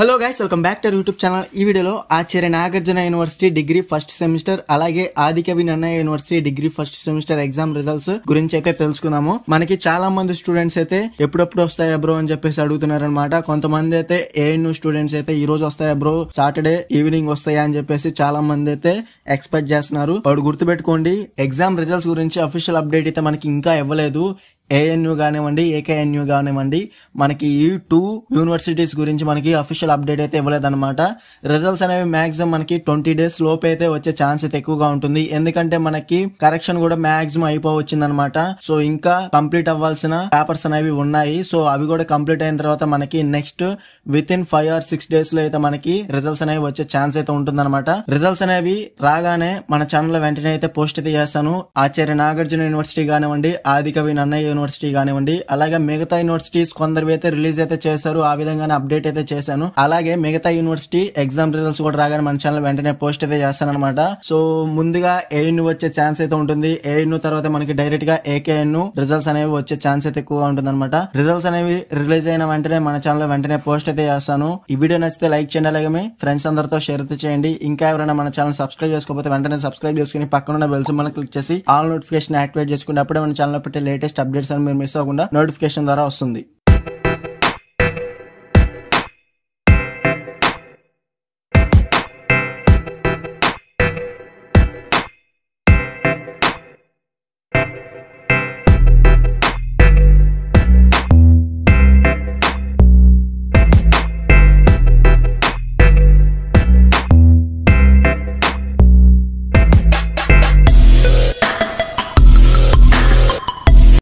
Hello guys, welcome back to YouTube channel. ఈ వీడియోలో Acharya Nagarjuna university degree first semester అలాగే Adikavi Nannaya university degree first semester exam results గురించి అయితే తెలుసుకుందాము. మనకి చాలా మంది స్టూడెంట్స్ అయితే ఎప్పుడెప్పుడు వస్తాయా బ్రో అని చెప్పేసి అడుగుతున్నారు అనమాట. కొంతమంది అయితే ఏఎన్యూ స్టూడెంట్స్ అయితే ఈ రోజు వస్తాయా బ్రో, సాటర్డే ఈవినింగ్ వస్తాయా అని చెప్పేసి చాలా మంది అయితే ఎక్స్పెక్ట్ చేస్తున్నారు. వాడు గుర్తుపెట్టుకోండి, ఎగ్జామ్ రిజల్ట్స్ గురించి అఫీషియల్ అప్డేట్ అయితే మనకి ఇంకా ఇవ్వలేదు. ఏఎన్యూ కానివ్వండి, ఏకేఎన్యూ కానివ్వండి, మనకి ఈ 2 యూనివర్సిటీస్ గురించి మనకి అఫీషియల్ అప్డేట్ అయితే ఇవ్వలేదన్నమాట. రిజల్ట్స్ అనేవి మాక్సిమం మనకి 20 days లోపు అయితే వచ్చే ఛాన్స్ అయితే ఎక్కువగా ఉంటుంది. ఎందుకంటే మనకి కరెక్షన్ కూడా మాక్సిమం అయిపోవచ్చింది అనమాట. సో ఇంకా కంప్లీట్ అవ్వాల్సిన పేపర్స్ అనేవి ఉన్నాయి. సో అవి కూడా కంప్లీట్ అయిన తర్వాత మనకి next with in 5 or 6 days లో అయితే మనకి రిజల్ట్స్ అనేవి వచ్చే ఛాన్స్ అయితే ఉంటుంది అనమాట. రిజల్ట్స్ అనేవి రాగానే మన ఛానల్ లో వెంటనే అయితే పోస్ట్ అయితే చేస్తాను. ఆచార్య నాగార్జున యూనివర్సిటీ కానివ్వండి, ఆదికవి నన్నయ్య యూనివర్సిటీ కానివ్వండి, అలాగే మిగతా యూనివర్సిటీస్ కొందరు అయితే రిలీజ్ అయితే చేశారు. ఆ విధంగానే అప్డేట్ అయితే చేశాను. అలాగే మిగతా యూనివర్సిటీ ఎగ్జామ్ రిజల్ట్స్ కూడా రాగానే మన ఛానల్ వెంటనే పోస్ట్ అయితే చేస్తాను అనమాట. సో ముందుగా ఏఎన్యూ వచ్చే ఛాన్స్ అయితే ఉంటుంది. ఏఎన్యూ తర్వాత మనకి డైరెక్ట్ గా ఏకేఎన్యూ రిజల్ట్స్ అనేవి వచ్చే ఛాన్స్ అయితే ఎక్కువగా ఉంటుంది అనమాట. రిజల్ట్స్ అనేవి రిలీజ్ అయిన వెంటనే మన ఛానల్ వెంటనే పోస్ట్ అయితే చేస్తాను. ఈ వీడియో నచ్చితే లైక్ చేయండి, అలాగే మీ ఫ్రెండ్స్ అందరితో షేర్ అయితే చేయండి. ఇంకా ఎవరైనా మన ఛానల్ సబ్స్క్రైబ్ చేసుకోకపోతే వెంటనే సబ్స్క్రైబ్ చేసుకుని పక్కన బెల్ సింబల్ క్లిక్ చేసి ఆల్ నోటిఫికేషన్ యాక్టివేట్ చేసుకుంటే అప్పుడే మన ఛానల్ పెట్టే లేటెస్ట్ అప్డేట్స్ అని మీరు మిస్ అవ్వకుండా నోటిఫికేషన్ ద్వారా వస్తుంది.